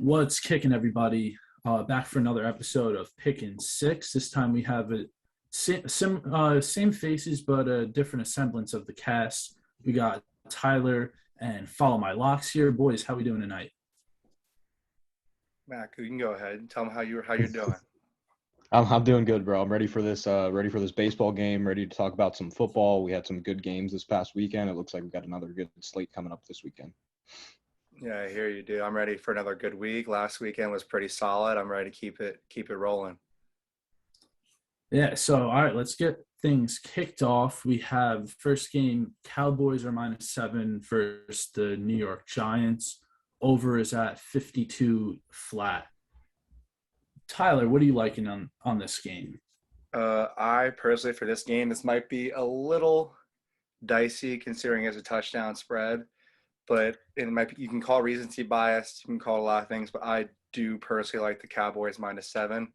What's kicking, everybody? Back for another episode of Pickin 6. This time we have same faces, but a different semblance of the cast. We got Tyler and Follow My Locks here. Boys, how we doing tonight? Mac, you can go ahead and tell them how you're doing. I'm doing good, bro. I'm ready for this. Ready for this baseball game. Ready to talk about some football. We had some good games this past weekend. It looks like we've got another good slate coming up this weekend. Yeah, I hear you, dude. I'm ready for another good week. Last weekend was pretty solid. I'm ready to keep it rolling. Yeah, so all right, let's get things kicked off. We have first game, Cowboys are -7 versus the New York Giants. Over is at 52 flat. Tyler, what are you liking on this game? I personally, for this game, this might be a little dicey considering it's a touchdown spread, but you can call recency bias, you can call a lot of things, but I do personally like the Cowboys -7.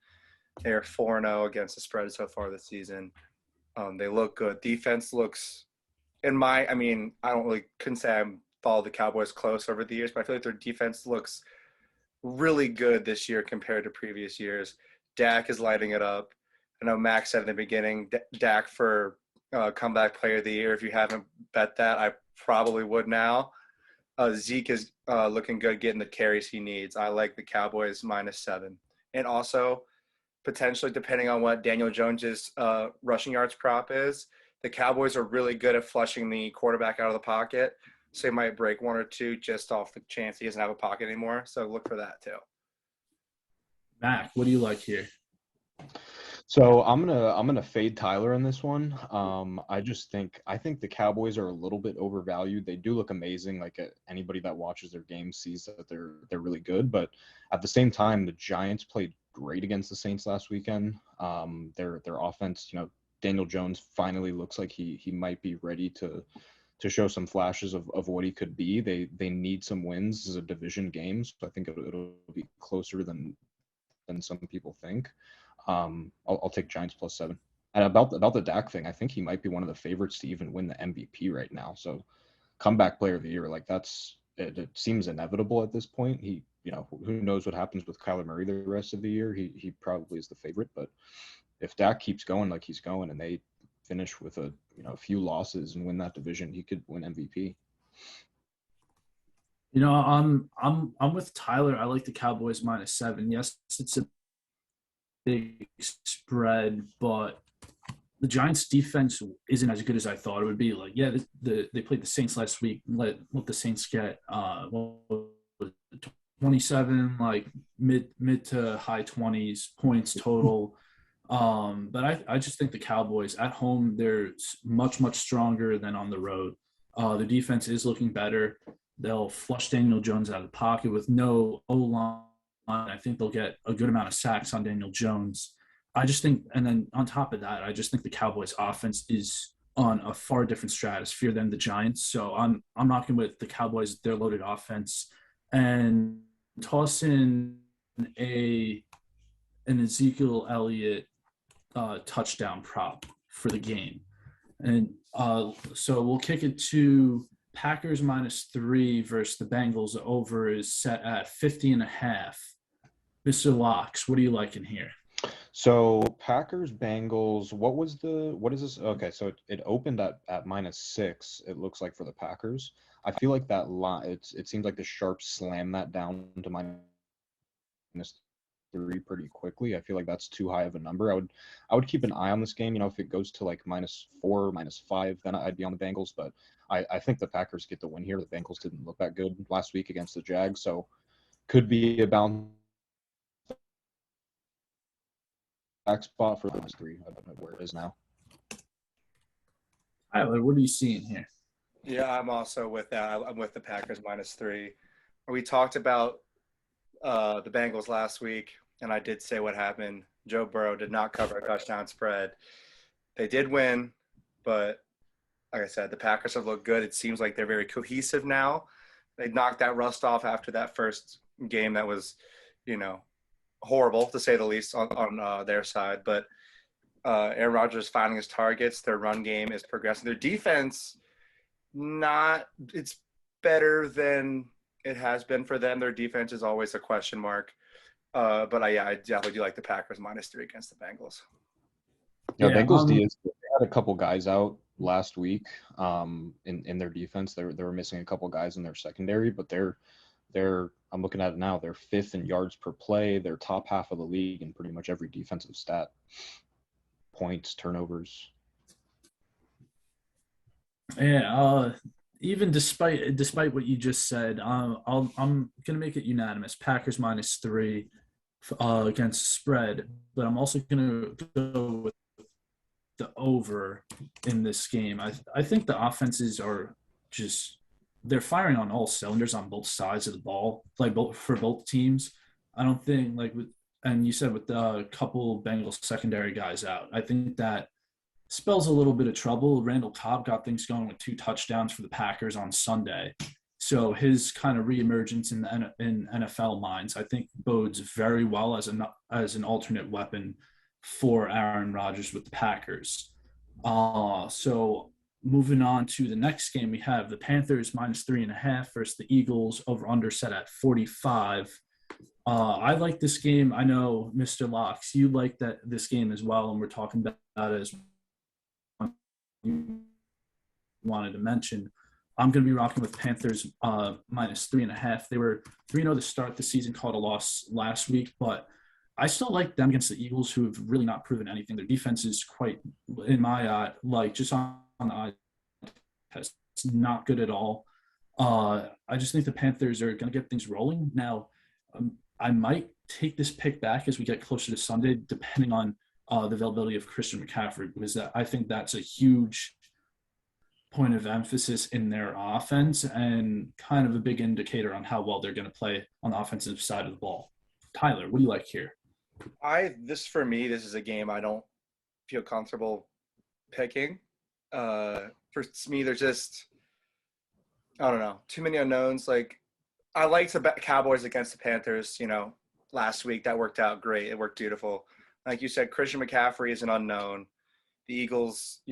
They are 4-0 against the spread so far this season. They look good. Defense looks, I couldn't say I followed the Cowboys close over the years, but I feel like their defense looks really good this year compared to previous years. Dak is lighting it up. I know Max said in the beginning, Dak for comeback player of the year. If you haven't bet that, I probably would now. Zeke is looking good, getting the carries he needs. I like the Cowboys -7. And also, potentially, depending on what Daniel Jones's rushing yards prop is, the Cowboys are really good at flushing the quarterback out of the pocket. So they might break one or two just off the chance he doesn't have a pocket anymore. So look for that too. Mac, what do you like here? So I'm gonna fade Tyler in this one. I think the Cowboys are a little bit overvalued. They do look amazing. Like anybody that watches their games sees that they're really good. But at the same time, the Giants played great against the Saints last weekend. Their offense, Daniel Jones finally looks like he might be ready to show some flashes of what he could be. They need some wins. This is a division game, so I think it'll be closer than some people think. I'll take Giants +7. And about the Dak thing, I think he might be one of the favorites to even win the MVP right now. So comeback player of the year, like it seems inevitable at this point. Who knows what happens with Kyler Murray the rest of the year. He probably is the favorite, but if Dak keeps going like he's going and they finish with a few losses and win that division, he could win MVP. I'm with Tyler. I like the Cowboys -7. Yes, it's a big spread, but the Giants' defense isn't as good as I thought it would be. Like, yeah, they played the Saints last week. Let the Saints get 27, like mid to high 20s points total. But I just think the Cowboys at home, they're much, much stronger than on the road. The defense is looking better. They'll flush Daniel Jones out of the pocket with no O-line. I think they'll get a good amount of sacks on Daniel Jones. I just think, and then on top of that, I just think the Cowboys offense is on a far different stratosphere than the Giants. So I'm knocking with the Cowboys, their loaded offense, and toss in an Ezekiel Elliott touchdown prop for the game. And so we'll kick it to Packers -3 versus the Bengals. Over is set at 50.5. Mr. Locks, what are you liking here? So Packers Bengals. What is this? Okay, so it opened at -6. It looks like for the Packers. I feel like that line. It seems like the Sharps slammed that down to -3 pretty quickly. I feel like that's too high of a number. I would keep an eye on this game. If it goes to like -4, -5, then I'd be on the Bengals. But I think the Packers get the win here. The Bengals didn't look that good last week against the Jags, so could be a bounce back spot for the -3. I don't know where it is now. Tyler, what are you seeing here? Yeah, I'm also with that. I'm with the Packers -3. We talked about the Bengals last week, and I did say what happened. Joe Burrow did not cover a touchdown spread. They did win, but like I said, the Packers have looked good. It seems like they're very cohesive now. They knocked that rust off after that first game that was, horrible to say the least on their side. But Aaron Rodgers is finding his targets. Their run game is progressing. Their defense, it's better than It has been for them. Their defense is always a question mark. But I definitely do like the Packers -3 against the Bengals. Yeah, Bengals D is they had a couple guys out last week in their defense. They were missing a couple guys in their secondary, but they're I'm looking at it now. They're 5th in yards per play. They're top half of the league in pretty much every defensive stat. Points, turnovers. Yeah, even despite what you just said, I'm gonna make it unanimous. Packers -3 against spread, but I'm also gonna go with the over in this game. I think the offenses are just they're firing on all cylinders on both sides of the ball, like for both teams. I don't think and you said with the couple Bengals secondary guys out, I think that spells a little bit of trouble. Randall Cobb got things going with 2 touchdowns for the Packers on Sunday. So his kind of reemergence in NFL minds, I think, bodes very well as an alternate weapon for Aaron Rodgers with the Packers. So moving on to the next game, we have the Panthers -3.5 versus the Eagles, over under set at 45. I like this game. I know, Mr. Locks, you like this game as well, and we're talking about it as you wanted to mention. I'm going to be rocking with Panthers -3.5. They were 3-0 to start the season, called a loss last week, but I still like them against the Eagles, who have really not proven anything. Their defense is quite, in my eye, just on the eye test, it's not good at all. I just think the Panthers are going to get things rolling. Now, I might take this pick back as we get closer to Sunday, depending on the availability of Christian McCaffrey, because I think that's a huge point of emphasis in their offense and kind of a big indicator on how well they're going to play on the offensive side of the ball. Tyler, what do you like here? For me, this is a game I don't feel comfortable picking. For me, there's just, I don't know, too many unknowns. Like, I liked the Cowboys against the Panthers, last week. That worked out great. It worked beautiful. Like you said, Christian McCaffrey is an unknown. The Eagles,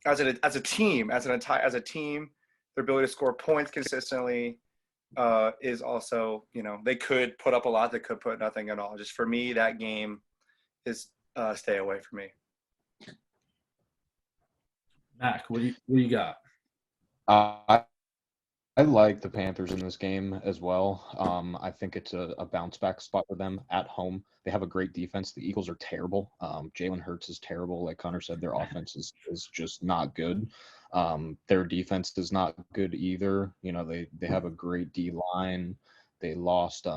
as a team, their ability to score points consistently is also, they could put up a lot, they could put nothing at all. Just for me, that game is stay away from me. Mac, what do you got? I like the Panthers in this game as well. I think it's a bounce back spot for them at home. They have a great defense. The Eagles are terrible. Jalen Hurts is terrible. Like Connor said, their offense is just not good. Their defense is not good either. They have a great D line. They lost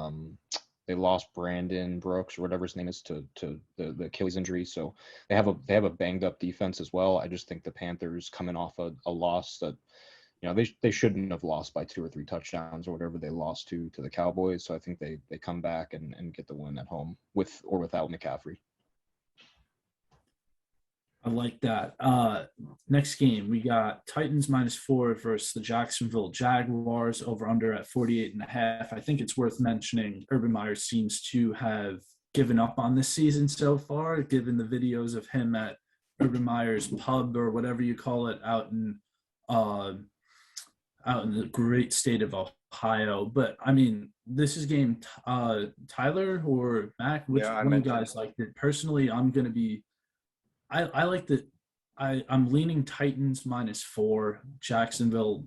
Brandon Brooks or whatever his name is to the Achilles injury. So they have a banged up defense as well. I just think the Panthers, coming off a loss that they shouldn't have lost by 2 or 3 touchdowns or whatever they lost to the Cowboys. So I think they come back and get the win at home with or without McCaffrey. I like that. Next game, we got Titans -4 versus the Jacksonville Jaguars, over under at 48.5. I think it's worth mentioning Urban Meyer seems to have given up on this season so far, given the videos of him at Urban Meyer's pub or whatever you call it out in the great state of Ohio. But I mean, this is game Tyler or Mac, which one of you guys liked it? Personally, I'm going to be I like that. I'm leaning Titans -4. Jacksonville,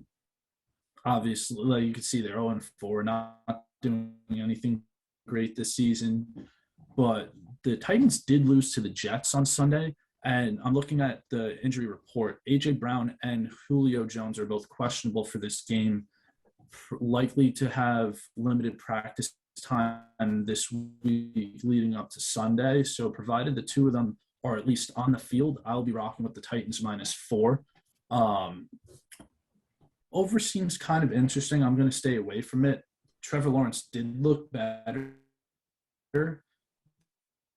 obviously, like you can see, they're 0-4, not doing anything great this season. But the Titans did lose to the Jets on Sunday, and I'm looking at the injury report. A.J. Brown and Julio Jones are both questionable for this game, likely to have limited practice time this week leading up to Sunday. So provided the two of them or at least on the field, I'll be rocking with the Titans -4. Over seems kind of interesting. I'm going to stay away from it. Trevor Lawrence did look better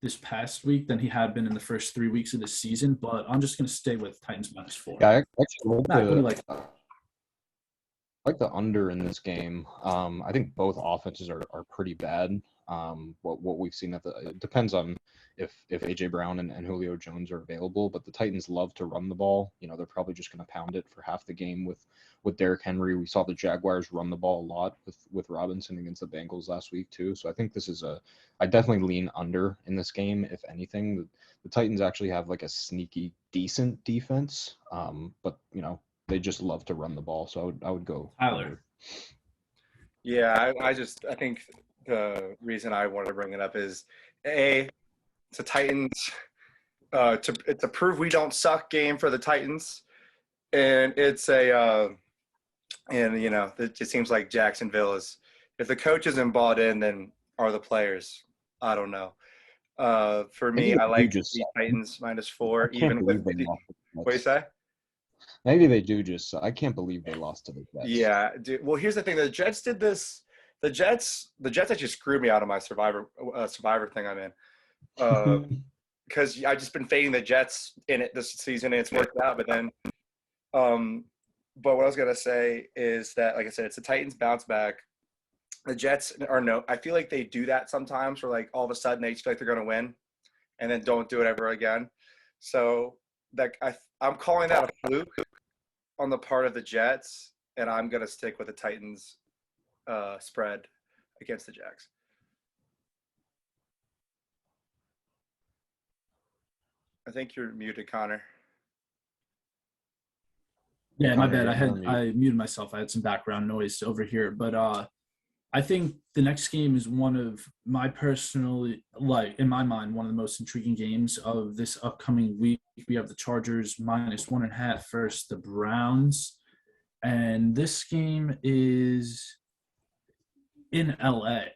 this past week than he had been in the first 3 weeks of the season, but I'm just going to stay with Titans -4. Yeah, I actually Matt, what do you like? like the under in this game. I think both offenses are pretty bad. What we've seen it depends on if AJ Brown and Julio Jones are available, but the Titans love to run the ball. They're probably just going to pound it for half the game with Derrick Henry. We saw the Jaguars run the ball a lot with Robinson against the Bengals last week too. So I think this is I definitely lean under in this game. If anything, the Titans actually have like a sneaky decent defense, but they just love to run the ball. So I would go Tyler. under. Yeah, I think the reason I wanted to bring it up is it's a Titans it's a prove we don't suck game for the Titans, and it's it just seems like Jacksonville is, if the coach isn't bought in, then are the players? I don't know. For me, I like the Titans -4, even with what do you say? Maybe they do just. I can't believe they lost to the Jets. Yeah, dude. Well, here's the thing: the Jets did this. The Jets actually screwed me out of my Survivor thing I'm in, because I've just been fading the Jets in it this season, and it's worked out. But then, but what I was gonna say is that, like I said, it's the Titans bounce back. The Jets I feel like they do that sometimes, where like all of a sudden they just feel like they're gonna win, and then don't do it ever again. So I'm calling that a fluke on the part of the Jets, and I'm going to stick with the Titans spread against the Jags. I think you're muted, Connor. Yeah, my bad. I muted myself. I had some background noise over here, but I think the next game is one of my personally, in my mind, one of the most intriguing games of this upcoming week. We have the Chargers -1.5 versus the Browns. And this game is in LA.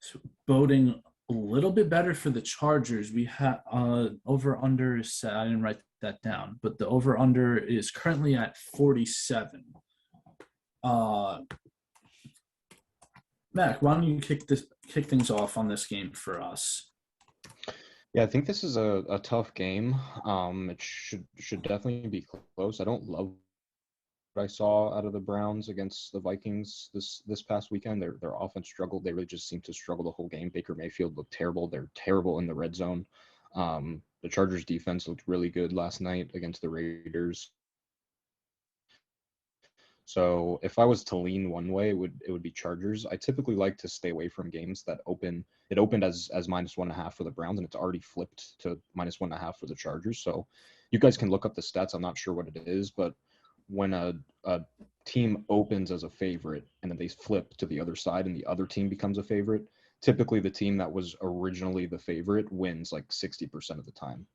So boding a little bit better for the Chargers. We have over-under is set. I didn't write that down, but the over-under is currently at 47. Mac, why don't you kick things off on this game for us? Yeah, I think this is a tough game. It should definitely be close. I don't love what I saw out of the Browns against the Vikings this past weekend. Their offense struggled. They really just seemed to struggle the whole game. Baker Mayfield looked terrible. They're terrible in the red zone. The Chargers defense looked really good last night against the Raiders. So if I was to lean one way, it would be Chargers. I typically like to stay away from games that open. It opened as -1.5 for the Browns, and it's already flipped to -1.5 for the Chargers. So you guys can look up the stats. I'm not sure what it is, but when a team opens as a favorite and then they flip to the other side and the other team becomes a favorite, typically the team that was originally the favorite wins like 60% of the time.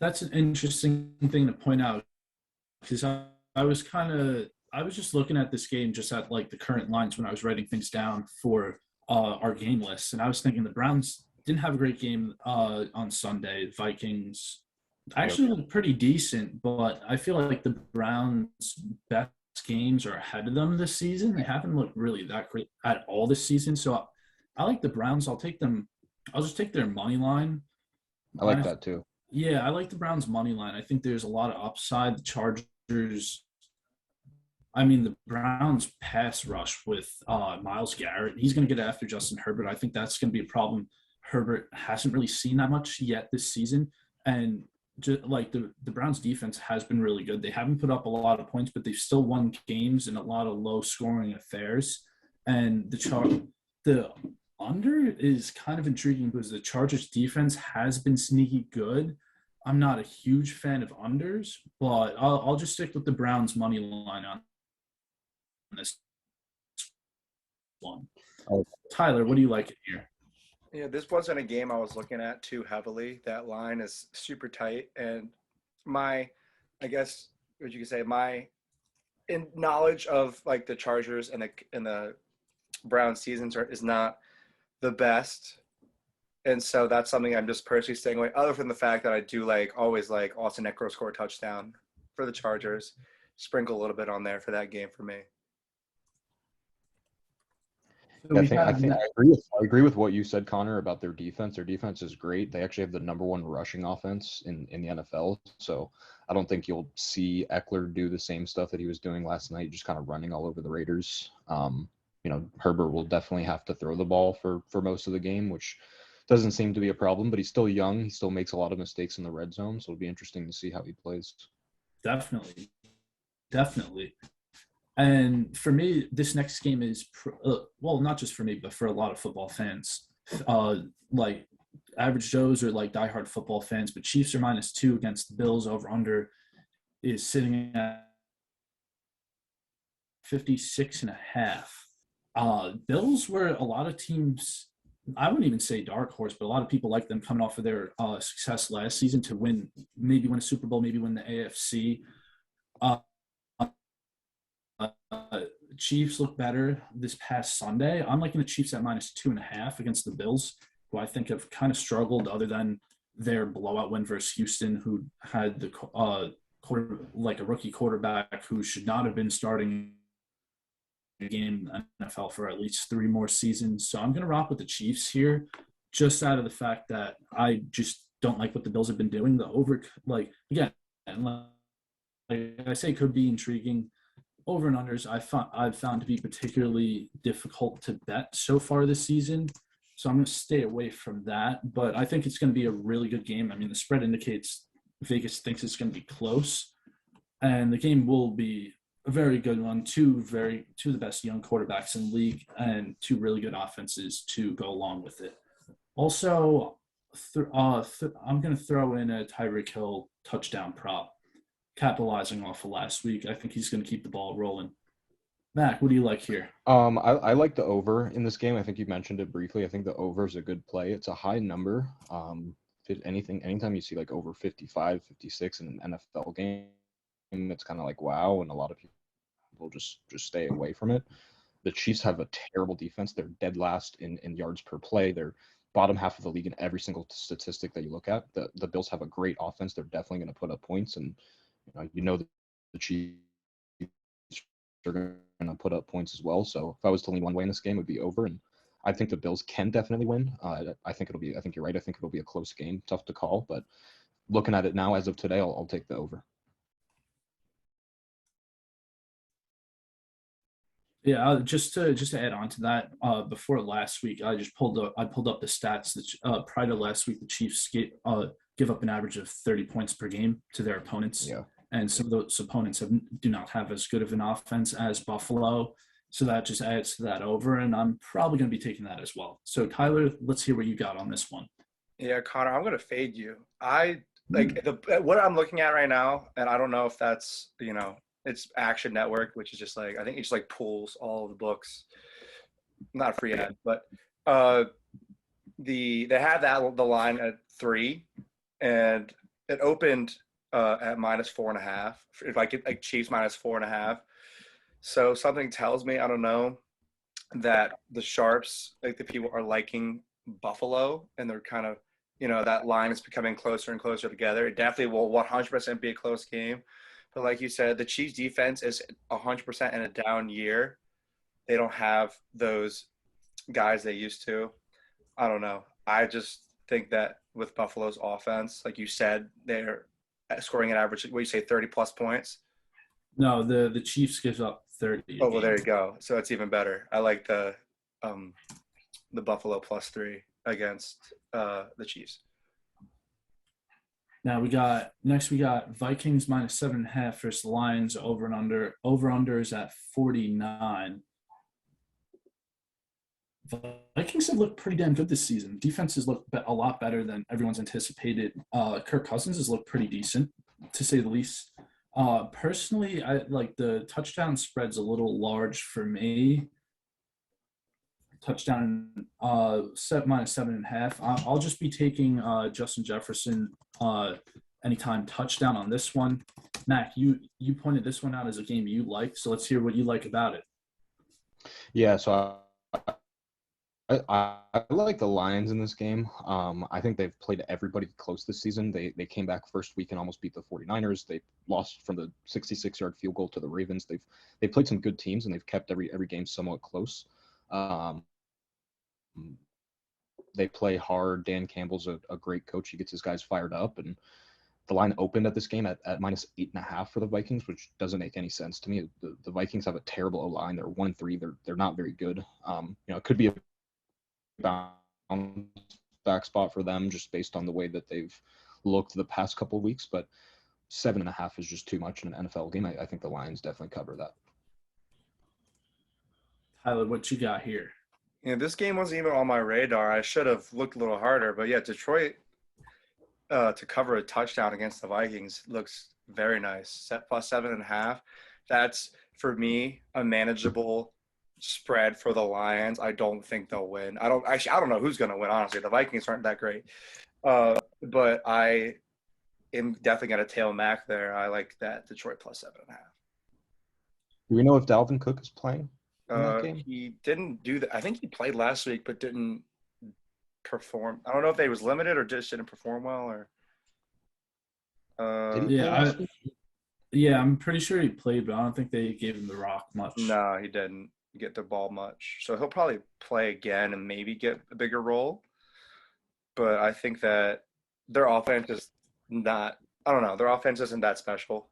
That's an interesting thing to point out, because I was just looking at this game just at like the current lines when I was writing things down for our game list, and I was thinking the Browns didn't have a great game on Sunday. The Vikings actually looked pretty decent, but I feel like the Browns' best games are ahead of them this season. They haven't looked really that great at all this season, so I like the Browns. I'll take them. I'll just take their money line. I like that too. Yeah, I like the Browns' money line. I think there's a lot of upside. The Chargers, the Browns' pass rush with Myles Garrett, he's going to get after Justin Herbert. I think that's going to be a problem. Herbert hasn't really seen that much yet this season. And just like the Browns' defense has been really good. They haven't put up a lot of points, but they've still won games in a lot of low-scoring affairs. And the under is kind of intriguing because the Chargers defense has been sneaky good. I'm not a huge fan of unders, but I'll just stick with the Browns money line on this one. Tyler, what do you like here? Yeah, this wasn't a game I was looking at too heavily. That line is super tight, and my knowledge of like the Chargers and the Browns seasons is not the best, and so that's something I'm just personally staying away. Other than the fact that I do always like Austin Eckler score a touchdown for the Chargers, sprinkle a little bit on there for that game for me. So I think I agree with what you said, Connor, about their defense. Their defense is great. They actually have the #1 rushing offense in the NFL. So I don't think you'll see Eckler do the same stuff that he was doing last night, just kind of running all over the Raiders. Herbert will definitely have to throw the ball for most of the game, which doesn't seem to be a problem, but he's still young. He still makes a lot of mistakes in the red zone, so it'll be interesting to see how he plays. Definitely. Definitely. And for me, this next game is, well, not just for me, but for a lot of football fans. Like average Joes or like diehard football fans, but Chiefs are -2 against the Bills. Over under is sitting at 56.5. Bills were a lot of teams, I wouldn't even say dark horse, but a lot of people like them coming off of their success last season to maybe win a Super Bowl, maybe win the AFC. Uh, Chiefs look better this past Sunday. I'm liking the Chiefs at -2.5 against the Bills, who I think have kind of struggled other than their blowout win versus Houston, who had the a rookie quarterback who should not have been starting a game in the NFL for at least 3 more seasons. So I'm going to rock with the Chiefs here, just out of the fact that I just don't like what the Bills have been doing. The over, again, like I say, could be intriguing. Over and unders I've found to be particularly difficult to bet so far this season. So I'm going to stay away from that. But I think it's going to be a really good game. I mean, the spread indicates Vegas thinks it's going to be close. And the game will be a very good one. Two of the best young quarterbacks in the league and 2 really good offenses to go along with it. Also, I'm going to throw in a Tyreek Hill touchdown prop, capitalizing off of last week. I think he's going to keep the ball rolling. Mac, what do you like here? I like the over in this game. I think you mentioned it briefly. I think the over is a good play. It's a high number. Anytime you see like over 55, 56 in an NFL game, it's kind of like wow, and a lot of people just stay away from it. The Chiefs have a terrible defense. They're dead last in yards per play. They're bottom half of the league in every single statistic that you look at. The Bills have a great offense. They're definitely going to put up points, and the Chiefs are going to put up points as well. So if I was to lean one way in this game, it would be over, and I think the Bills can definitely win. I think you're right. I think it'll be a close game, tough to call, but looking at it now as of today, I'll take the over. Yeah, just to add on to that, before last week, I pulled up the stats that prior to last week, the Chiefs give up an average of 30 points per game to their opponents. Yeah. And some of those opponents do not have as good of an offense as Buffalo. So that just adds to that over, and I'm probably going to be taking that as well. So, Tyler, let's hear what you got on this one. Yeah, Connor, I'm going to fade you. What I'm looking at right now, and I don't know if that's, it's Action Network, which is just like, I think it just like pulls all of the books. Not a free ad, but they had the line at 3, and it opened at -4.5. If I get like Chiefs -4.5, so something tells me, I don't know, that the sharps, like the people, are liking Buffalo, and they're kind of, that line is becoming closer and closer together. It definitely will 100% be a close game, but like you said, the Chiefs defense is 100% in a down year. They don't have those guys they used to. I don't know. I just think that with Buffalo's offense, like you said, they're scoring an average, what do you say, 30 plus points? No, the Chiefs gives up 30. Oh, well, there you go. So it's even better. I like the Buffalo +3 against the Chiefs. Now we got Vikings -7.5 versus the Lions. Over under is at 49. Vikings have looked pretty damn good this season. Defenses look a lot better than everyone's anticipated. Kirk Cousins has looked pretty decent, to say the least. Personally, I like the touchdown spread's a little large for me. Touchdown set -7.5. I'll just be taking Justin Jefferson anytime touchdown on this one. Mac, you pointed this one out as a game you like, so let's hear what you like about it. Yeah, so I like the Lions in this game. I think they've played everybody close this season. They came back first week and almost beat the 49ers. They lost from the 66-yard field goal to the Ravens. They've played some good teams, and they've kept every game somewhat close. They play hard. Dan Campbell's a great coach. He gets his guys fired up, and the line opened at this game at -8.5 for the Vikings, which doesn't make any sense to me. The Vikings have a terrible O-line. They're 1-3. They're not very good. It could be a bounce back spot for them just based on the way that they've looked the past couple of weeks, but 7.5 is just too much in an NFL game. I think the Lions definitely cover that. Tyler, what you got here? This game wasn't even on my radar. I should have looked a little harder, but yeah, Detroit to cover a touchdown against the Vikings looks very nice. Set plus 7.5. That's, for me, a manageable spread for the Lions. I don't think they'll win. I don't know who's going to win, honestly. The Vikings aren't that great. But I am definitely going to tail Mac there. I like that Detroit plus 7.5. Do we know if Dalvin Cook is playing in that game? He didn't do that. I think he played last week, but didn't perform. I don't know if he was limited or just didn't perform well. Or I'm pretty sure he played, but I don't think they gave him the rock much. No, he didn't get the ball much. So he'll probably play again and maybe get a bigger role. But I think that their offense is not – I don't know. Their offense isn't that special,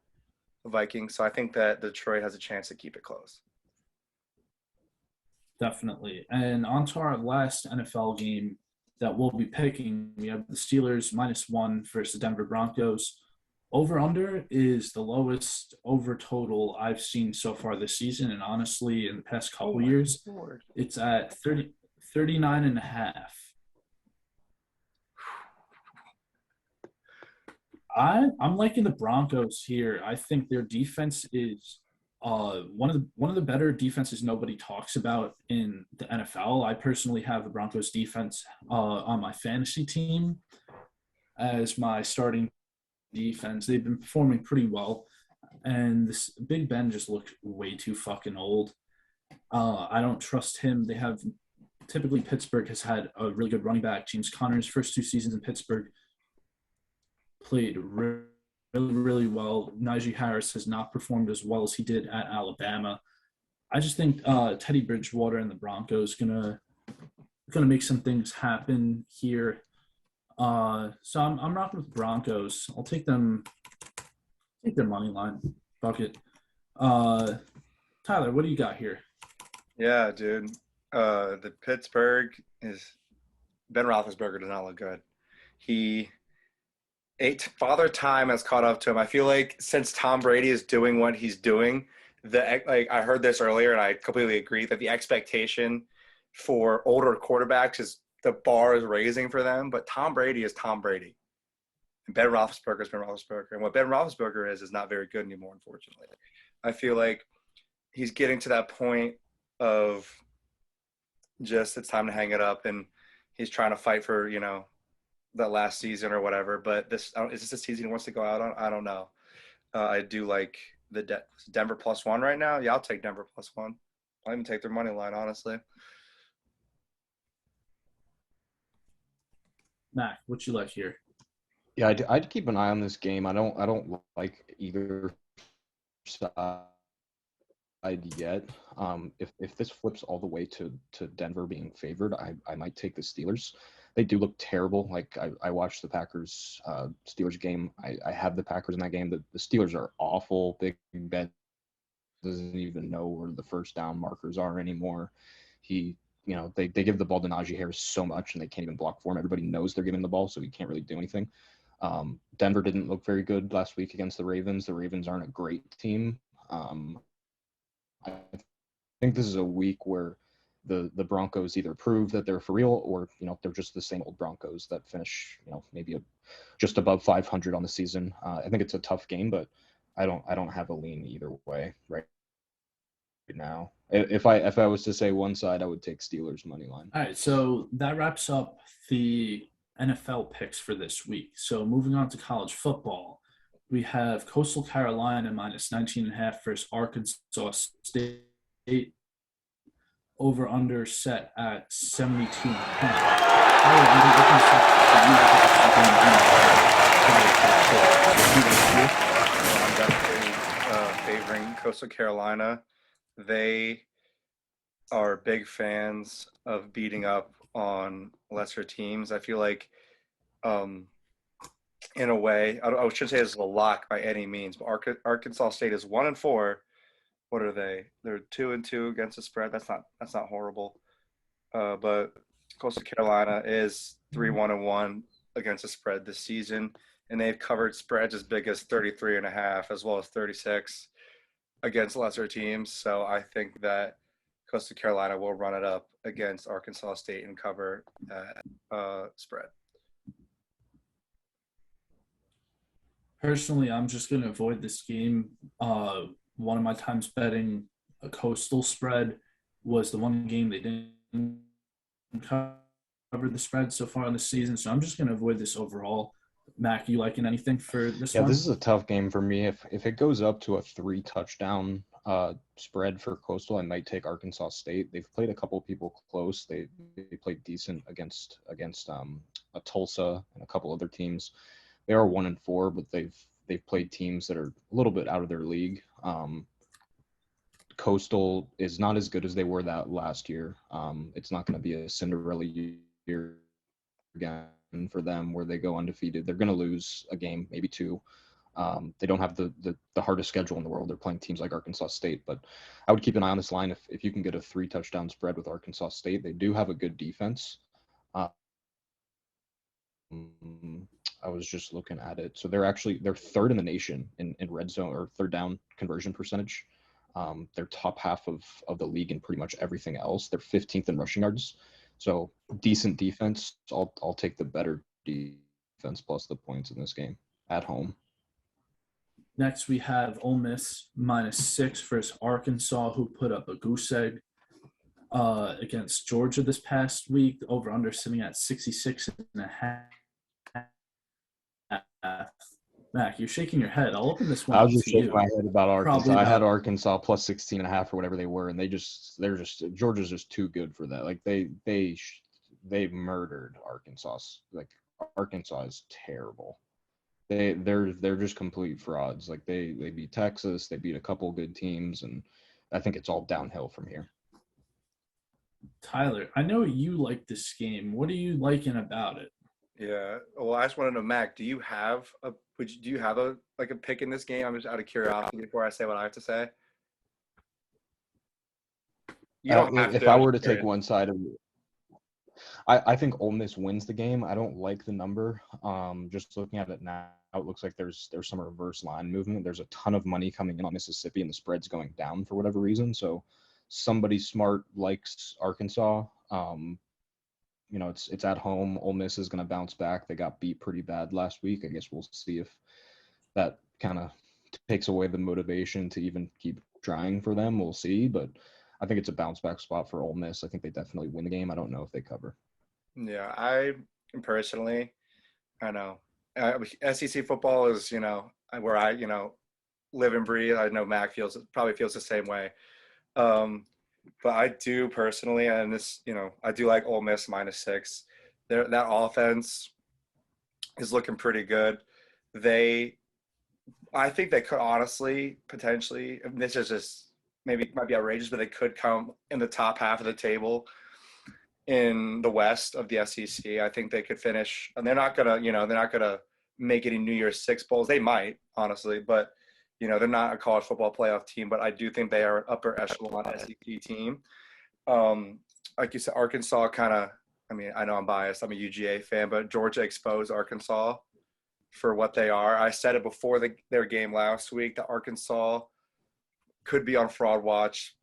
the Vikings. So I think that Detroit has a chance to keep it close. Definitely. And on to our last NFL game that we'll be picking, we have the Steelers -1 versus the Denver Broncos. Over-under is the lowest over total I've seen so far this season, and honestly, in the past couple years, it's at 39.5. I'm liking the Broncos here. I think their defense is one of the better defenses nobody talks about in the NFL. I personally have the Broncos defense on my fantasy team as my starting defense. They've been performing pretty well, and this Big Ben just looked way too fucking old. I don't trust him. They have typically Pittsburgh has had a really good running back. James Conner's first 2 seasons in Pittsburgh played really, really well. Najee Harris has not performed as well as he did at Alabama. I just think Teddy Bridgewater and the Broncos gonna make some things happen here. So I'm rocking with Broncos. I'll take them. Take their money line. Fuck it. Tyler, what do you got here? Yeah, dude. The Pittsburgh is Ben Roethlisberger does not look good. Father Time has caught up to him. I feel like since Tom Brady is doing what he's doing, I heard this earlier and I completely agree that the expectation for older quarterbacks is the bar is raising for them. But Tom Brady is Tom Brady, and Ben Roethlisberger is Ben Roethlisberger, and what Ben Roethlisberger is not very good anymore. Unfortunately, I feel like he's getting to that point of just it's time to hang it up, and he's trying to fight for that last season or whatever, but is this a season he wants to go out on? I don't know. I do like the Denver +1 right now. Yeah, I'll take Denver +1. I'll even take their money line, honestly. Mac, what you like here? Yeah, I'd keep an eye on this game. I don't like either side yet. If this flips all the way to Denver being favored, I might take the Steelers. They do look terrible. Like I watched the Packers Steelers game. I have the Packers in that game. The Steelers are awful. Big Ben doesn't even know where the first down markers are anymore. They give the ball to Najee Harris so much and they can't even block for him. Everybody knows they're giving the ball, so he can't really do anything. Denver didn't look very good last week against the Ravens. The Ravens aren't a great team. I think this is a week where the Broncos either prove that they're for real or, they're just the same old Broncos that finish, maybe just above 500 on the season. I think it's a tough game, but I don't have a lean either way right now. If I was to say one side, I would take Steelers money line. All right, so that wraps up the NFL picks for this week. So moving on to college football, we have Coastal Carolina -19.5 versus Arkansas State. Over under set at 72.5. I'm definitely favoring Coastal Carolina. They are big fans of beating up on lesser teams. I feel like in a way. I shouldn't say it's a lock by any means, but Arkansas State is 1-4. What are they? They're 2-2 against the spread. That's not horrible. But Coastal Carolina is 3-1-1 against the spread this season, and they've covered spreads as big as 33.5 as well as 36 against lesser teams. So I think that Coastal Carolina will run it up against Arkansas State and cover that spread. Personally, I'm just going to avoid this game. One of my times betting a Coastal spread was the one game they didn't cover the spread so far in the season. So I'm just going to avoid this overall. Mac, you liking anything for this one? Yeah, this is a tough game for me. If it goes up to a 3-touchdown spread for Coastal, I might take Arkansas State. They've played a couple of people close. They played decent against a Tulsa and a couple other teams. They are 1-4, but they've played teams that are a little bit out of their league. Coastal is not as good as they were that last year. It's not going to be a Cinderella year again for them where they go undefeated. They're going to lose a game, maybe two. They don't have the hardest schedule in the world. They're playing teams like Arkansas State, but I would keep an eye on this line if you can get a 3-touchdown spread with Arkansas State. They do have a good defense. I was just looking at it. So they're third in the nation in red zone or third down conversion percentage. They're top half of the league in pretty much everything else. They're 15th in rushing yards. So decent defense. I'll take the better defense plus the points in this game at home. Next, we have Ole Miss -6 versus Arkansas, who put up a goose egg against Georgia this past week. Over/under sitting at 66.5. Mac, you're shaking your head. I'll open this one. I was just shaking my head about Arkansas. I had Arkansas plus 16.5 or whatever they were, and Georgia's just too good for that. Like they murdered Arkansas. Like Arkansas is terrible. They're just complete frauds. Like they beat Texas, they beat a couple good teams, and I think it's all downhill from here. Tyler, I know you like this game. What are you liking about it? Yeah. Well, I just want to know, Mac, do you have a pick in this game? I'm just out of curiosity before I say what I have to say. You don't have if to. I were to take one side of it, I think Ole Miss wins the game. I don't like the number. Just looking at it now, it looks like there's some reverse line movement. There's a ton of money coming in on Mississippi, and the spread's going down for whatever reason. So somebody smart likes Arkansas. It's at home. Ole Miss is going to bounce back. They got beat pretty bad last week. I guess we'll see if that kind of takes away the motivation to even keep trying for them. We'll see, but I think it's a bounce back spot for Ole Miss. I think they definitely win the game. I don't know if they cover. Yeah, I personally, I know SEC football is where I live and breathe. I know Mac probably feels the same way. But I do personally, and this, I do like Ole Miss -6. That offense is looking pretty good. I think they could honestly, potentially, and this is just maybe might be outrageous, but they could come in the top half of the table in the West of the SEC. I think they could finish, and they're not gonna make any New Year's Six bowls. They might, honestly, but they're not a college football playoff team, but I do think they are an upper echelon SEC team. Like you said, Arkansas I know I'm biased. I'm a UGA fan, but Georgia exposed Arkansas for what they are. I said it before their game last week that Arkansas could be on fraud watch.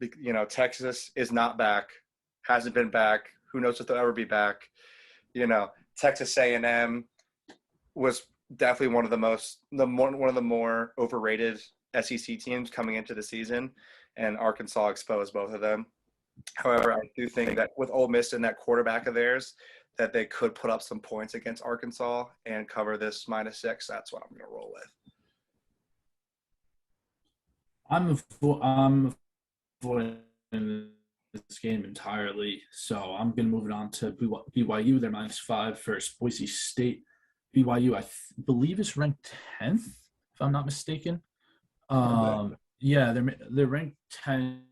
Texas is not back, hasn't been back. Who knows if they'll ever be back? Texas A&M was definitely one of the more overrated SEC teams coming into the season, and Arkansas exposed both of them. However, I do think that with Ole Miss and that quarterback of theirs, that they could put up some points against Arkansas and cover this -6. That's what I'm going to roll with. I'm avoiding this game entirely, so I'm going to move it on to BYU. They're -5 versus Boise State. BYU, I believe, is ranked 10th, if I'm not mistaken. Yeah, they're ranked 10.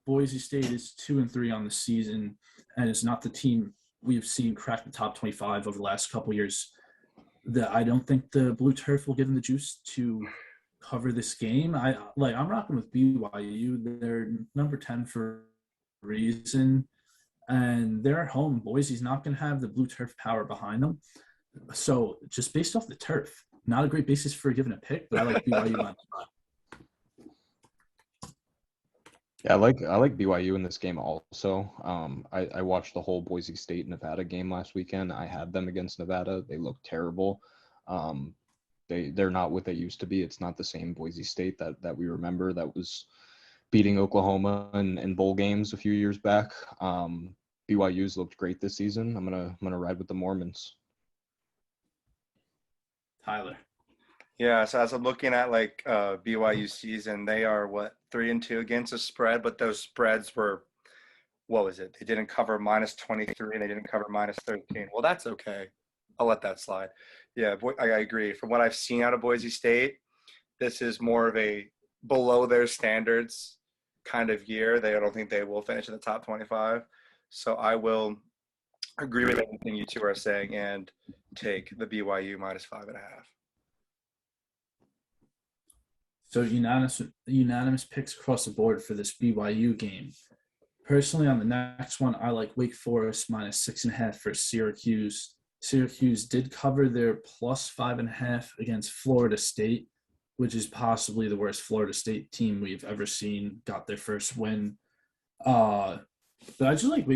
Boise State is 2-3 on the season, and it's not the team we've seen crack the top 25 over the last couple of years. I don't think the blue turf will give them the juice to cover this game. I'm rocking with BYU. They're number 10 for a reason, and they're at home. Boise's not going to have the blue turf power behind them. So just based off the turf, not a great basis for giving a pick, but I like BYU on spot. Yeah, I like BYU in this game also. I watched the whole Boise State Nevada game last weekend. I had them against Nevada. They looked terrible. They're not what they used to be. It's not the same Boise State that we remember that was beating Oklahoma in bowl games a few years back. BYU's looked great this season. I'm gonna ride with the Mormons. Tyler. Yeah, so as I'm looking at like BYU season, they are 3-2 against the spread, but those spreads were, what was it? They didn't cover -23 and they didn't cover -13. Well, that's okay. I'll let that slide. Yeah, I agree. From what I've seen out of Boise State, this is more of a below their standards kind of year. I don't think they will finish in the top 25. So I will agree with everything you two are saying and take the BYU -5.5. So unanimous picks across the board for this BYU game. Personally, on the next one, I like Wake Forest -6.5 for Syracuse. Syracuse did cover their +5.5 against Florida State, which is possibly the worst Florida State team we've ever seen. Got their first win. But I just like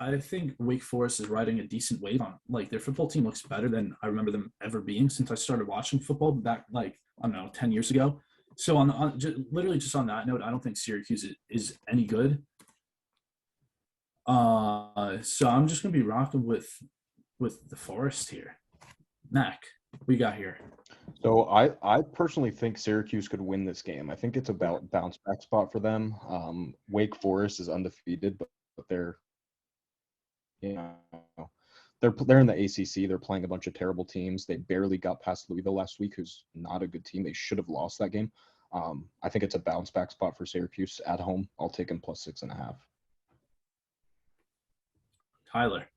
I think Wake Forest is riding a decent wave on. Like, their football team looks better than I remember them ever being since I started watching football back, I don't know, 10 years ago. So literally just on that note, I don't think Syracuse is any good. So I'm just gonna be rocking with the Forest here. Mac, we got here. So I personally think Syracuse could win this game. I think it's about bounce back spot for them. Wake Forest is undefeated, but they're they're in the ACC. They're playing a bunch of terrible teams. They barely got past Louisville last week, who's not a good team. They should have lost that game. I think it's a bounce back spot for Syracuse at home. I'll take them +6.5. Tyler.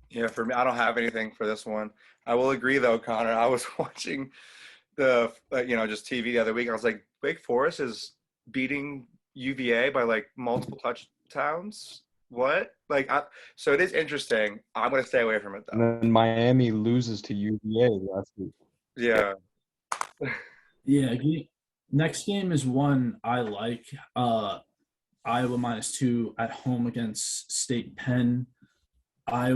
Yeah, for me, I don't have anything for this one. I will agree, though, Connor. I was watching the, just TV the other week. I was like, Wake Forest is beating UVA by multiple touchdowns. What? So it is interesting. I'm going to stay away from it, though. And then Miami loses to UVA last week. Yeah. Yeah. Next game is one I like. Iowa -2 at home against State Penn. I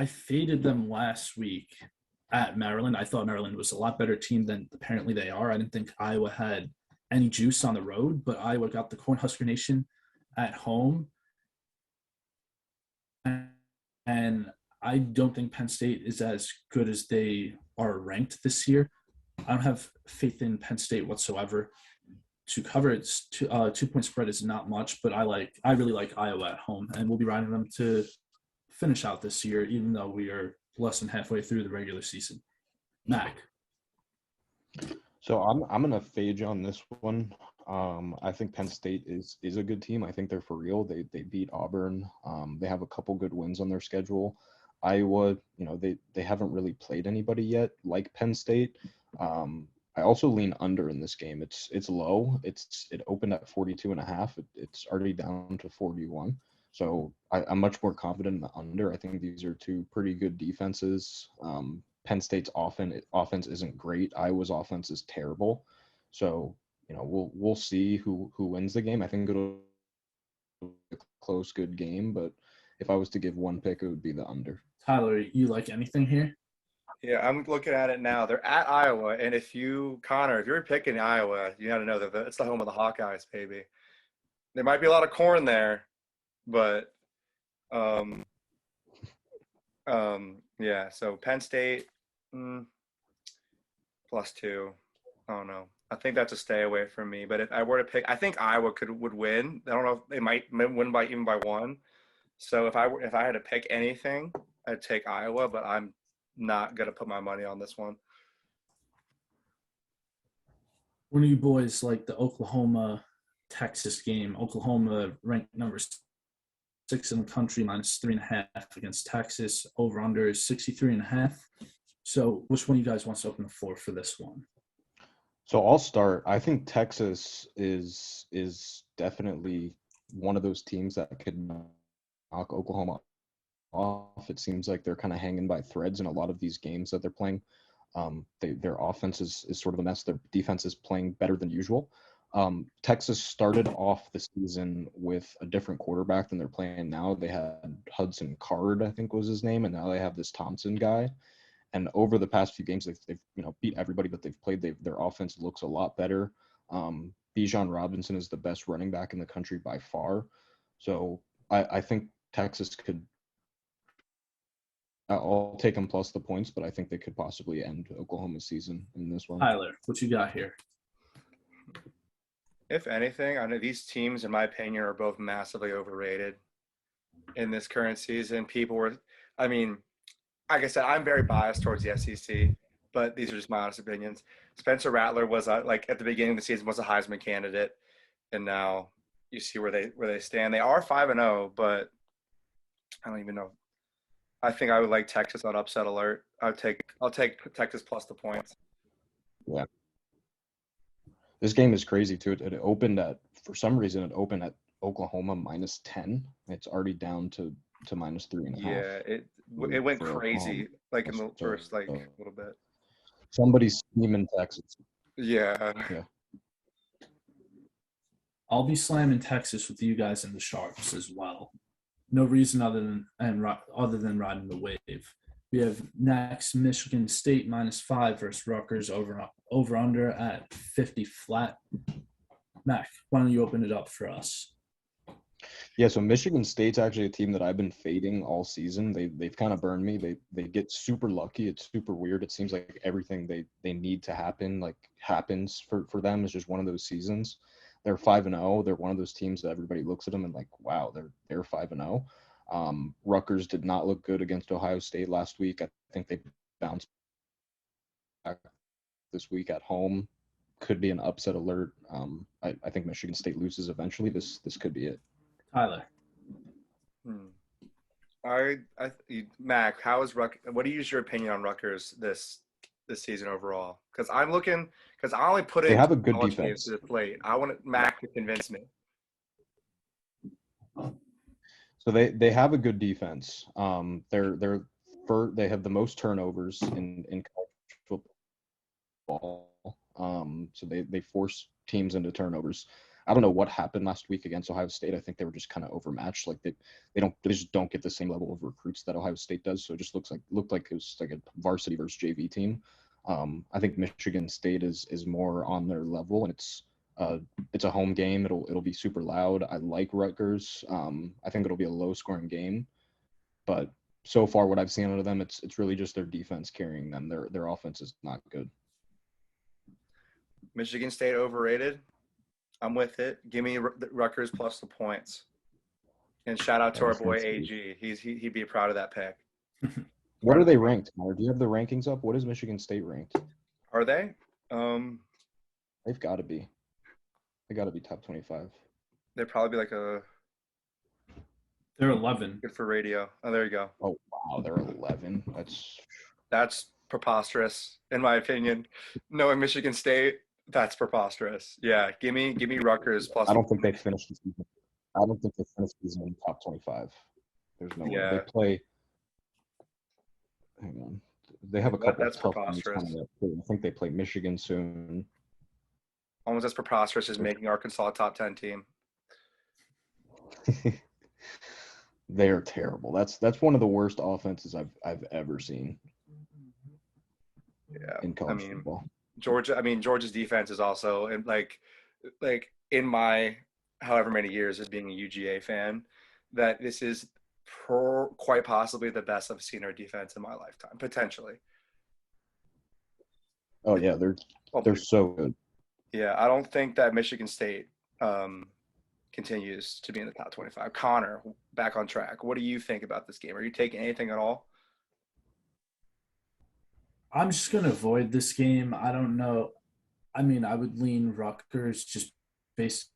faded them last week at Maryland. I thought Maryland was a lot better team than apparently they are. I didn't think Iowa had any juice on the road, but Iowa got the Cornhusker Nation at home. And I don't think Penn State is as good as they are ranked this year. I don't have faith in Penn State whatsoever. To cover its 2-point spread is not much, but I really like Iowa at home, and we'll be riding them to finish out this year, even though we are less than halfway through the regular season. Mac. So I'm gonna fade you on this one. I think Penn State is a good team. I think they're for real. They beat Auburn. They have a couple good wins on their schedule. Iowa, they haven't really played anybody yet like Penn State. I also lean under in this game. It's low. It opened at 42.5. It's already down to 41. So I'm much more confident in the under. I think these are two pretty good defenses. Penn State's offense isn't great. Iowa's offense is terrible. So we'll see who wins the game. I think it'll be a close, good game. But if I was to give one pick, it would be the under. Tyler, you like anything here? Yeah, I'm looking at it now. They're at Iowa, and if you're picking Iowa, you got to know that it's the home of the Hawkeyes, baby. There might be a lot of corn there, but yeah. So Penn State +2. I don't know. I think that's a stay away from me. But if I were to pick, I think Iowa would win. I don't know if they might win even by one. So if I had to pick anything, I'd take Iowa, but I'm not going to put my money on this one. One of you boys like the Oklahoma-Texas game. Oklahoma ranked number 6th in the country, -3.5 against Texas. Over under is 63.5. So which one of you guys wants to open the floor for this one? So I'll start. I think Texas is definitely one of those teams that could knock Oklahoma off. It seems like they're kind of hanging by threads in a lot of these games that they're playing. Their offense is sort of a mess. Their defense is playing better than usual. Texas started off the season with a different quarterback than they're playing now. They had Hudson Card, I think was his name, and now they have this Thompson guy. And over the past few games, they've beat everybody that they've played. Their offense looks a lot better. Bijan Robinson is the best running back in the country by far. So I think Texas could. I'll take them plus the points, but I think they could possibly end Oklahoma's season in this one. Tyler, what you got here? If anything, I know these teams, in my opinion, are both massively overrated in this current season. Like I said, I'm very biased towards the SEC, but these are just my honest opinions. Spencer Rattler was at the beginning of the season was a Heisman candidate, and now you see where they stand. They are 5-0, but I don't even know. I think I would like Texas on upset alert. I'll take Texas plus the points. Yeah. This game is crazy too. It opened at, for some reason, Oklahoma -10. It's already down to -3.5. Yeah, it went crazy in the first little bit. Somebody's scheming Texas. Yeah. I'll be slamming Texas with you guys in the Sharps as well. No reason other than riding the wave. We have next Michigan State -5 versus Rutgers over under at 50 flat. Mac, why don't you open it up for us? Yeah, so Michigan State's actually a team that I've been fading all season. They've kind of burned me. They get super lucky. It's super weird. It seems like everything they need to happen happens for them. It's just one of those seasons. They're 5-0. They're one of those teams that everybody looks at them and wow, they're 5-0. Rutgers did not look good against Ohio State last week. I think they bounced back this week at home. Could be an upset alert. I think Michigan State loses eventually. This could be it. Tyler. Mac, what is your opinion on Rutgers this season overall? Because I only put in they have a good defense to the plate. I want Mac to convince me. So they have a good defense. They have the most turnovers in college football. So they force teams into turnovers. I don't know what happened last week against Ohio State. I think they were just kind of overmatched. They just don't get the same level of recruits that Ohio State does. So it just looked like it was like a varsity versus JV team. I think Michigan State is more on their level, and it's a home game. It'll be super loud. I like Rutgers. I think it'll be a low scoring game, but so far what I've seen out of them, it's really just their defense carrying them. Their offense is not good. Michigan State overrated. I'm with it. Give me Rutgers plus the points. And shout out to our boy AG. He'd be proud of that pick. What are they ranked? Do you have the rankings up? What is Michigan State ranked? Are they? They've got to be. They got to be top 25. They'd probably be They're 11. Good for radio. Oh, there you go. Oh wow, they're 11. That's preposterous, in my opinion. Knowing Michigan State, that's preposterous. Yeah, give me Rutgers plus. I don't think they finished the season. I don't think they finished the season in top 25. There's no way. They play. Hang on. They have a couple of tough games coming up. I think they play Michigan soon. Almost as preposterous as making Arkansas a top 10 team. They are terrible. That's one of the worst offenses I've ever seen. Yeah, in college football. Georgia's defense is also in my however many years as being a UGA fan, that this is quite possibly the best I've seen our defense in my lifetime, potentially. Oh yeah, they're so good. Yeah, I don't think that Michigan State continues to be in the top 25. Connor, back on track. What do you think about this game? Are you taking anything at all? I'm just going to avoid this game. I don't know. I mean, I would lean Rutgers just based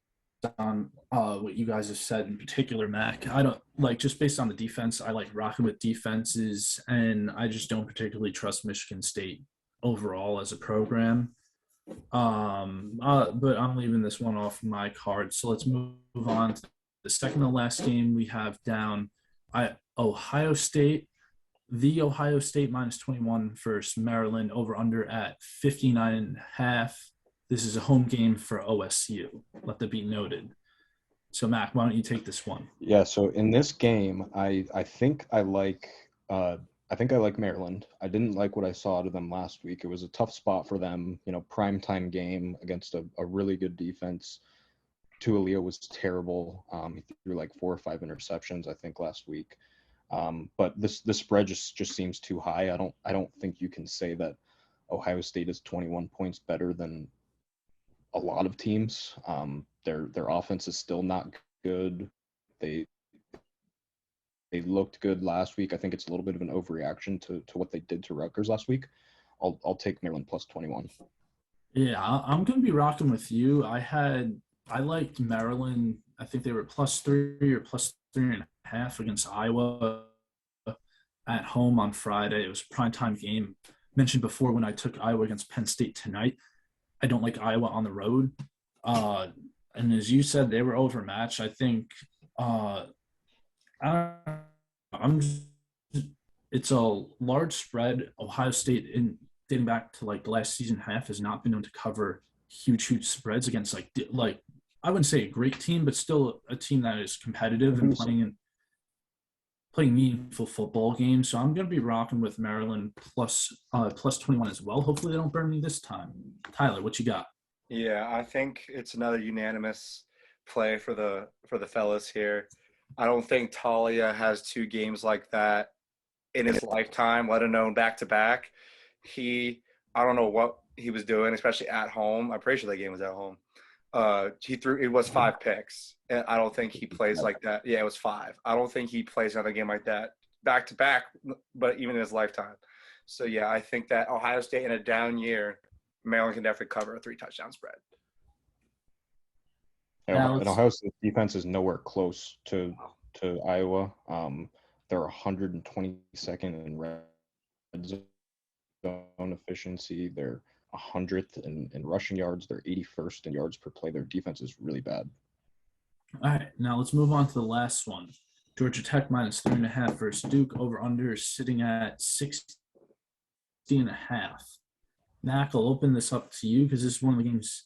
on what you guys have said in particular, Mac. I don't like just based on the defense. I like rocking with defenses, and I just don't particularly trust Michigan State overall as a program. But I'm leaving this one off my card. So let's move on to the second to last game we have down. Ohio State, the Ohio State minus 21 versus Maryland over under at 59.5. This is a home game for OSU. Let that be noted. So Mac, why don't you take this one? Yeah, so in this game, I think I like Maryland. I didn't like what I saw out of them last week. It was a tough spot for them, primetime game against a really good defense. Tualio was terrible. He threw like 4 or 5 interceptions, I think, last week. But the spread just seems too high. I don't think you can say that Ohio State is 21 points better than a lot of teams. Their offense is still not good. They looked good last week. I think it's a little bit of an overreaction to what they did to Rutgers last week. I'll take Maryland plus 21. Yeah, I'm going to be rocking with you. I liked Maryland. I think they were +3 or +3.5 against Iowa at home on Friday. It was a primetime game. Mentioned before when I took Iowa against Penn State tonight. I don't like Iowa on the road. And as you said, they were overmatched. I think it's a large spread. Ohio State, in dating back to like the last season half, has not been known to cover huge spreads against like I wouldn't say a great team, but still a team that is competitive and playing meaningful football games. So I'm going to be rocking with Maryland plus 21 as well. Hopefully they don't burn me this time. Tyler, what you got? Yeah, I think it's another unanimous play for the fellas here. I don't think Talia has 2 games like that in his lifetime, let alone back to back. I don't know what he was doing, especially at home. I'm pretty sure that game was at home. It was 5 picks, and I don't think he plays like that. Yeah, it was 5. I don't think he plays another game like that back to back, but even in his lifetime. So yeah, I think that Ohio State in a down year, Maryland can definitely cover a 3-touchdown spread. And Ohio State's defense is nowhere close to Iowa. They're 122nd in red zone efficiency. They're 100th in rushing yards. They're 81st in yards per play. Their defense is really bad. All right, now let's move on to the last one. Georgia Tech minus 3.5 versus Duke over under sitting at 60.5. Mac, I'll open this up to you because this is one of the games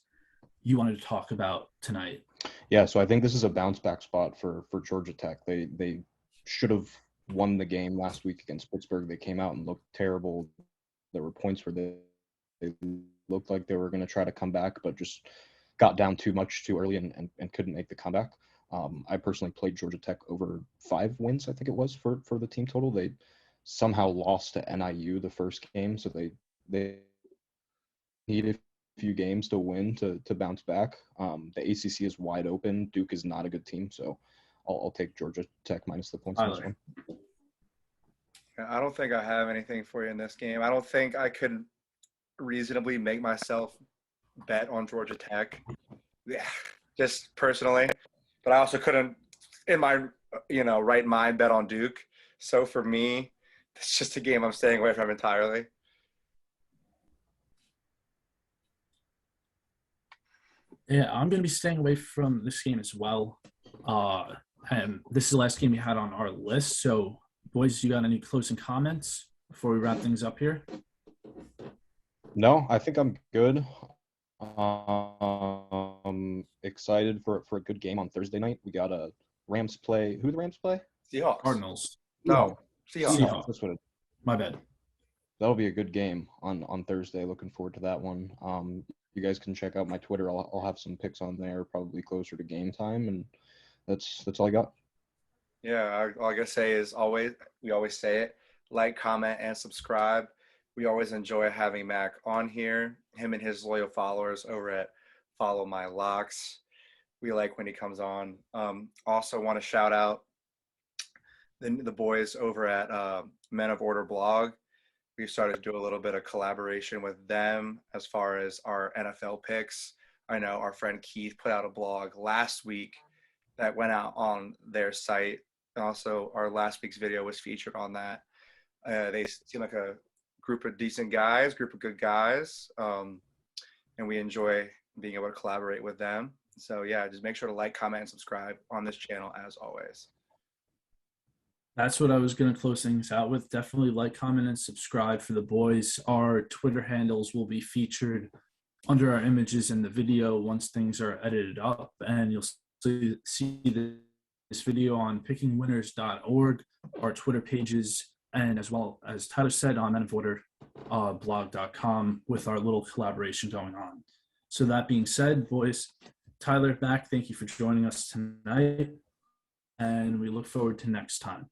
you wanted to talk about tonight. Yeah, so I think this is a bounce back spot for Georgia Tech. They should have won the game last week against Pittsburgh. They came out and looked terrible. There were points where they looked like they were going to try to come back, but just got down too much too early and couldn't make the comeback. I personally played Georgia Tech over 5 wins, I think it was, for the team total. They somehow lost to NIU the first game, so they needed a few games to win to bounce back. The ACC is wide open. Duke is not a good team, so I'll take Georgia Tech minus the points on this one. I don't think I have anything for you in this game. I don't think I could reasonably make myself bet on Georgia Tech. Yeah, just personally. But I also couldn't, in my right mind, bet on Duke. So for me, it's just a game I'm staying away from entirely. Yeah, I'm going to be staying away from this game as well. And this is the last game we had on our list. So, boys, you got any closing comments before we wrap things up here? No, I think I'm good. Excited for a good game on Thursday night. We got a Rams play. Who the Rams play? Seahawks. Cardinals. No, Seahawks. That's what My bad. That'll be a good game on Thursday. Looking forward to that one. You guys can check out my Twitter. I'll have some picks on there, probably closer to game time, and that's all I got. Yeah, all I gotta say is we always say it: like, comment, and subscribe. We always enjoy having Mac on here. Him and his loyal followers over at Follow My Locks. We like when he comes on. Also want to shout out the boys over at Men of Order blog. We started to do a little bit of collaboration with them as far as our NFL picks. I know our friend Keith put out a blog last week that went out on their site. Also, our last week's video was featured on that. They seem like a group of decent guys, group of good guys, and we enjoy being able to collaborate with them. So yeah, just make sure to like, comment, and subscribe on this channel as always. That's what I was going to close things out with. Definitely like, comment, and subscribe for the boys. Our Twitter handles will be featured under our images in the video once things are edited up, and you'll see this video on pickingwinners.org, our Twitter pages, and as well as Tyler said, on blog.com with our little collaboration going on. So that being said, boys, Tyler back, thank you for joining us tonight, and we look forward to next time.